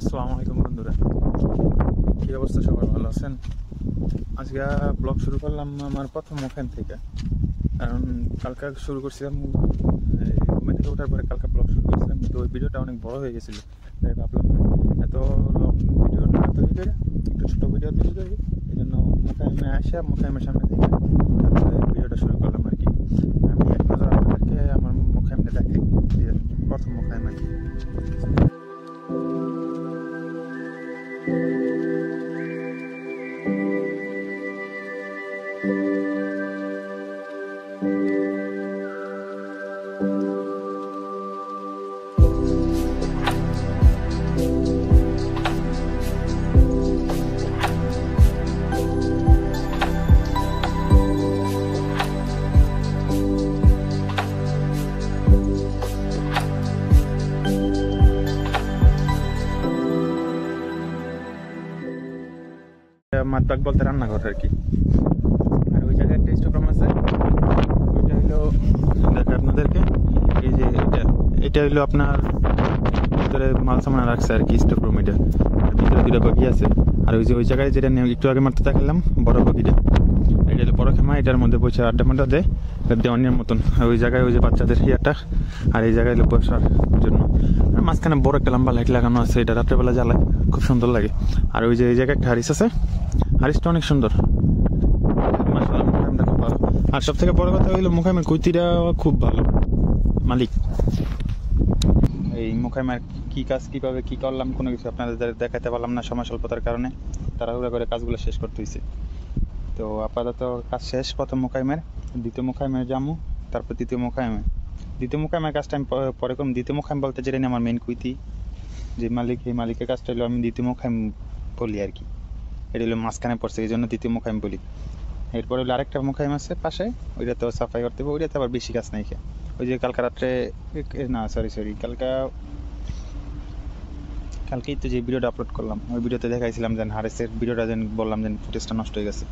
আসসালামু আলাইকুম বন্ধুরা, কি অবস্থা? সবাই ভালো আছেন? আজকে ব্লগ শুরু করলাম আমার প্রথম ওখান থেকে, কারণ কালকে শুরু করছিলাম ঘুমে থেকে ওঠার পরে কালকে ব্লগ শুরু করছিলাম, কিন্তু ওই ভিডিওটা অনেক বড় হয়ে গেছিলো। তাই ভাবলাম এত লং ভিডিও না তৈরি করে একটু ছোটো ভিডিও তৈরি করি। এই জন্য মোকাইমে আসা মোকাইমের সামনে থেকে তারপরে ভিডিওটা শুরু করলাম আর কি। আমি এক নজর আপনাদেরকে আমার মোকাইমটা দেখাই, যে প্রথম মোকাইম আর কি। মাতবাগ বলতে রান্নাঘর আর কি। আর ওই জায়গায় একটা স্টোররুম আছে, ওইটা হইলো দেখা আপনাদেরকে, এই যে এটা হইলো আপনার ভিতরে মাল সামান রাখছে আর কি স্টোররুম। এটা ভিতরে দুটো বগি আছে, আর ওই যে ওই জায়গায় যেটা একটু আগে মারতে দেখালাম বড় বগিটা, এটা হলো বড় খেমা। এটার মধ্যে বসে আড্ডা মাড্ডা দেয় দেওয়ানির মতন। আর ওই জায়গায় ওই যে বাচ্চাদের ইয়াটা, আর এই জায়গায় হলো বসার জন্য। আর মাঝখানে বড় একটা লম্বা লাইট লাগানো আছে, এটা রাত্রেবেলা জ্বালায়, খুব সুন্দর লাগে। আর ওই যে এই জায়গায় একটা হারিস আছে, হারিসটা অনেক সুন্দর, মাশাআল্লাহ, মুখাইমটা খুব ভালো। আর সব থেকে বড় কথা হইলো মুখাইমের কুইতিটা খুব ভালো মালিক। এই মুখাইমের কি কাজ কিভাবে কি করলাম কোনো কিছু আপনাদের দেখাতে পারলাম না সময় স্বল্পতার কারণে, তাড়াহুড়া করে কাজগুলো শেষ করতে হয়েছে। তো আপাতত কাজ শেষ প্রথম মুখাইমের। দ্বিতীয় মুখাইমের যামু, তারপর দ্বিতীয় মুখাইমের কাজটা আমি পরে করুন। দ্বিতীয় মুখাইম বলতে যেটা নিয়ে আমার মেন কুইতি যে মালিক, এই মালিকের কাজটা হলো আমি দ্বিতীয় মুখাইম বলি আর কি। এটা হলো মাঝখানে পড়ছে, এই জন্য দ্বিতীয় মুখাইম বলি। এরপরে হলো আরেকটা মুখাইম আছে পাশে, ওইটা তো সাফাই করতে হবে, ওইটাতে আবার বেশি কাজ নাই। ওই যে কালকে রাত্রে না সরি কালকেই তো যে ভিডিওটা আপলোড করলাম, ওই ভিডিওতে দেখাইছিলাম যে হারেসের ভিডিওটা যেন বললাম যে ফুটেজটা নষ্ট হয়ে গেছে,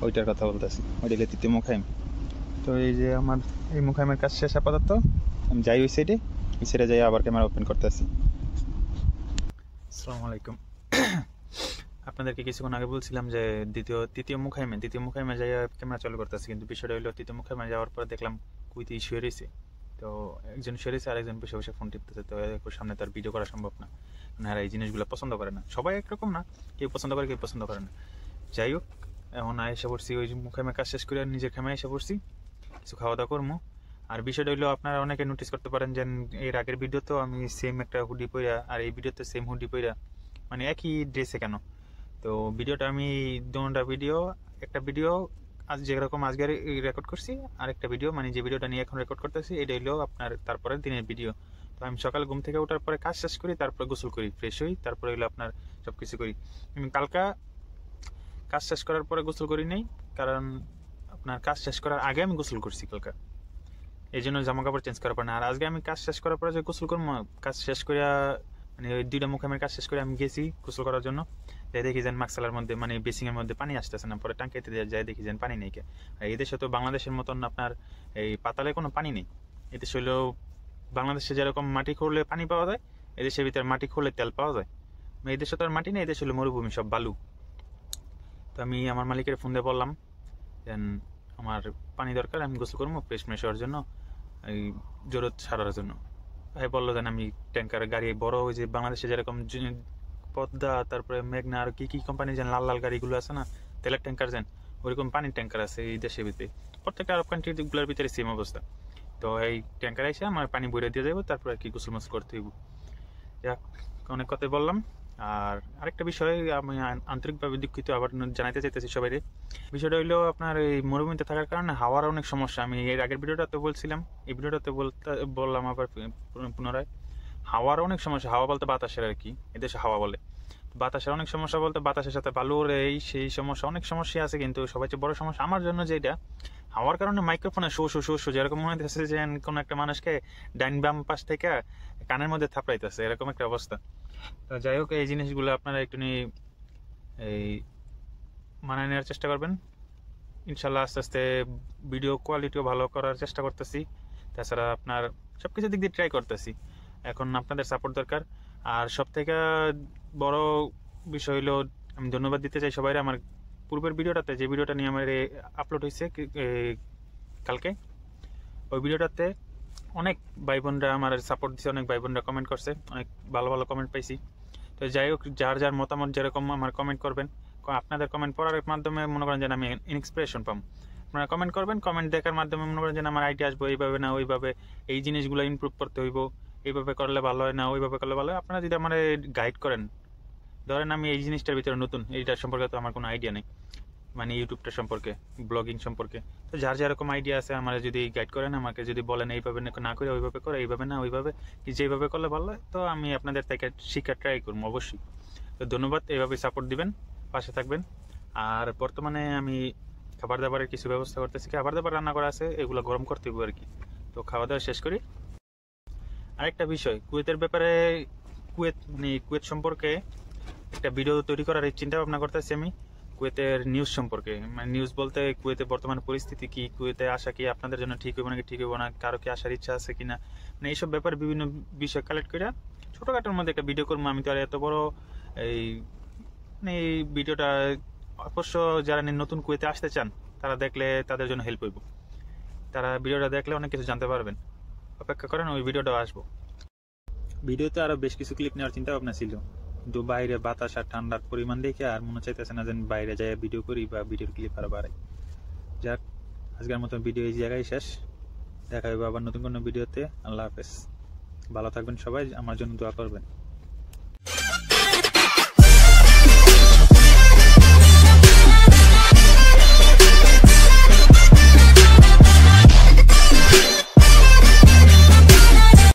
ওইটার কথা বলতেছি। ওইটা হলো তৃতীয় মুখাইম। তো এই যে আমার এই মুখাইমের কাজ শেষ আপাতত। আমি যাই ওই সাইডে যাই, আবার ক্যামেরা ওপেন করতেছি। আসসালামু আলাইকুম। আপনাদেরকে কিছুক্ষণ আগে বলছিলাম যে তৃতীয় মুখাইমে যাই ক্যামেরা চালু করতেছি, কিন্তু বিষয়টা হইলো তৃতীয় মুখাইমে যাওয়ার পরে দেখলাম কুইতি শুয়ে রয়েছে। তো একজন শুয়ে রয়েছে, আর একজন বসে বসে ফোন টিপতেছে। তো সামনে তার ভিডিও করা সম্ভব না, আর এই জিনিসগুলো পছন্দ করে না। সবাই একরকম না, কেউ পছন্দ করে কেউ পছন্দ করে না। যাই হোক, এখন এসে পড়ছি ওই মুখাইমের কাজ শেষ করে নিজের খেমায় এসে পড়ছি, কিছু খাওয়া দাওয়া করবো। আর বিষয়টা হইলো আপনারা অনেকে নোটিস করতে পারেন যে এর আগের ভিডিও তো আমি সেম একটা হুডি পইরা, আর এই ভিডিওতে সেম হুডি পইরা, মানে একই ড্রেসে কেন। তো ভিডিওটা আমি দুটা ভিডিও, একটা ভিডিও আজ যেরকম আজকে রেকর্ড করছি, আর একটা ভিডিও মানে যে ভিডিওটা নিয়ে এখন রেকর্ড করতেছি এটা হইলো আপনার তারপরের দিনের ভিডিও। তো আমি সকাল ঘুম থেকে ওঠার পরে কাজ শেষ করি, তারপরে গোসল করি, ফ্রেশ হই, তারপরে হইলো আপনার সবকিছু করি। আমি কালকা কাজ শেষ করার পরে গোসল করি নাই, কারণ আপনার কাজ শেষ করার আগে আমি গোসল করছি কালকা, এই জন্য জামা কাপড় চেঞ্জ করার পর না। আর আজকে আমি কাজ শেষ করার পরে যে গোসল করবো, কাজ শেষ করে মানে ওই দুইটা মুখামের কাজ শেষ করে আমি গেছি গোসল করার জন্য। যাই দেখি যেন মাকসালার মধ্যে মানে বেসিং এর মধ্যে পানি আসতেছে না, পরে টাঙ্কিতে যাই দেখি যেন পানি নেই। আর এই দেশে তো বাংলাদেশের মতন আপনার এই পাতালে কোনো পানি নেই। এদেশে হলো বাংলাদেশে যেরকম মাটি খুঁড়লে পানি পাওয়া যায়, এদেশের ভিতরে মাটি খুঁড়লে তেল পাওয়া যায়। এই দেশে তো আর মাটি নেই, এদেশে হলো মরুভূমি, সব বালু। তো আমি আমার মালিকের ফোন দিয়ে বললাম দেন আমার পানি দরকার, আমি গোসল করবো ফ্রেশ হওয়ার জন্য, এই জরুরত সারার জন্য। ভাই বললো যেন আমি ট্যাঙ্কার গাড়ি বড়, ওই যে বাংলাদেশে যেরকম পদ্মা, তারপরে মেঘনা, আর কি কি কোম্পানি যেন লাল লাল গাড়িগুলো আছে না, তেলের ট্যাঙ্কার যেন, ওইরকম পানির ট্যাঙ্কার আছে এই দেশের ভিতরে। প্রত্যেকটা আরব কান্ট্রিগুলোর ভিতরে সেম অবস্থা। তো এই ট্যাঙ্কার এসে আমার পানি বইরে দিয়ে যাবো, তারপরে আর কি গোসল মোসল করতে হইব। যাক, অনেক কথাই বললাম। আর আরেকটা বিষয় আমি আন্তরিকভাবে দুঃখিত আবার জানাইতে চাইতেছি সবাই। বিষয়টা হইলো আপনার এই মরুভূমিতে থাকার কারণে হাওয়ার অনেক সমস্যা। আমি এর আগের ভিডিওটাতে বলছিলাম, এই ভিডিওটাতে বললাম আবার পুনরায়, হাওয়ার অনেক সমস্যা। হাওয়া বলতে বাতাসের আর কি, এদেশে হাওয়া বলে। বাতাসের অনেক সমস্যা বলতে বাতাসের সাথে বালুর এই সেই সমস্যা, অনেক সমস্যা আছে। কিন্তু সবচেয়ে বড় সমস্যা আমার জন্য যেটা, হাওয়ার কারণে মাইক্রোফোনে শো শো শো শো, যেরকম মনে হচ্ছে যে কোনো একটা মানুষকে ডাইন বাম পাশ থেকে কানের মধ্যে থাপড়াইতেছে, এরকম একটা অবস্থা। তো যাই হোক, এই জিনিসগুলো আপনারা একটু এই মানায় নেওয়ার চেষ্টা করবেন। ইনশাল্লাহ আস্তে আস্তে ভিডিও কোয়ালিটিও ভালো করার চেষ্টা করতেছি। তাছাড়া আপনার সবকিছু দিক দিয়ে ট্রাই করতেছি। এখন আপনাদের সাপোর্ট দরকার। আর সব থেকে বড় বিষয় হলো আমি ধন্যবাদ দিতে চাই সবাই। আমার পূর্বের ভিডিওটাতে, যে ভিডিওটা নিয়ে আমার আপলোড হয়েছে কালকে, ওই ভিডিওটাতে অনেক ভাই বোনরা আমার সাপোর্ট দিচ্ছে, অনেক ভাই বোনরা কমেন্ট করছে, অনেক ভালো ভালো কমেন্ট পাইছি। তো যাই হোক, যার যার মতামত যেরকম আমার কমেন্ট করবেন, আপনাদের কমেন্ট পড়ার মাধ্যমে মনে করেন যে আমি ইন্সপিরেশন পাবো। আপনারা কমেন্ট করবেন, কমেন্ট দেখার মাধ্যমে মনে করেন যে আমার আইডিয়া আসবো, এইভাবে না ওইভাবে এই জিনিসগুলো ইমপ্রুভ করতে হইব, এইভাবে করলে ভালো হয় না ওইভাবে করলে ভালো হয়। আপনারা যদি আমার গাইড করেন, ধরেন আমি এই জিনিসটার ভিতরে নতুন, এইটার সম্পর্কে তো আমার কোনো আইডিয়া নেই, মানে ইউটিউবটা সম্পর্কে, ব্লগিং সম্পর্কে। তো যার যেরকম আইডিয়া আছে আমার যদি গাইড করেন, আমাকে যদি বলেন এইভাবে না করে ওইভাবে করে, এইভাবে না ওইভাবে, কি যেভাবে করলে ভালো হয়, তো আমি আপনাদের থেকে শিখার ট্রাই করবো অবশ্যই। তো ধন্যবাদ, এইভাবে সাপোর্ট দিবেন, পাশে থাকবেন। আর বর্তমানে আমি খাবার দাবারের কিছু ব্যবস্থা করতেছি, খাবার দাবার রান্না করা আছে, এগুলো গরম করতে হবে আর কি। তো খাওয়া দাওয়া শেষ করি। আরেকটা বিষয়, কুয়েতের ব্যাপারে, কুয়েত সম্পর্কে একটা ভিডিও তৈরি করার চিন্তা ভাবনা করতেছি আমি। কুয়েতের নিউজ সম্পর্কে, মানে নিউজ বলতে কুয়েতে বর্তমান পরিস্থিতি কি, কুয়েতে আসা কি আপনাদের জন্য ঠিক হইব নাকি ঠিক হইব না, কারো কি আসার ইচ্ছা আছে কিনা, মানে এইসব ব্যাপারে বিভিন্ন বিষয় কালেক্ট করে ছোটখাটোর মধ্যে একটা ভিডিও করবো। আমি তো আর এত বড় এই মানে এই ভিডিওটা অবশ্য যারা নতুন কুয়েতে আসতে চান তারা দেখলে তাদের জন্য হেল্প হইব। তারা ভিডিওটা দেখলে অনেক কিছু জানতে পারবেন। অপেক্ষা করেন, ওই ভিডিওটা আসবো। ভিডিওতে আরো বেশ কিছু ক্লিপ নেওয়ার চিন্তা ভাবনা ছিল, কিন্তু বাইরে বাতাস আর ঠান্ডার পরিমাণ দেখে আর মনে চাইতেছে না যে বাইরে যাই ভিডিও করি বা ভিডিওর ক্লিপ আরো বাড়াই। যাক, আজকের মতো ভিডিও এই জায়গায় শেষ। দেখা হবে আবার নতুন কোনো ভিডিওতে। আল্লাহ হাফেজ, ভালো থাকবেন সবাই, আমার জন্য দোয়া করবেন।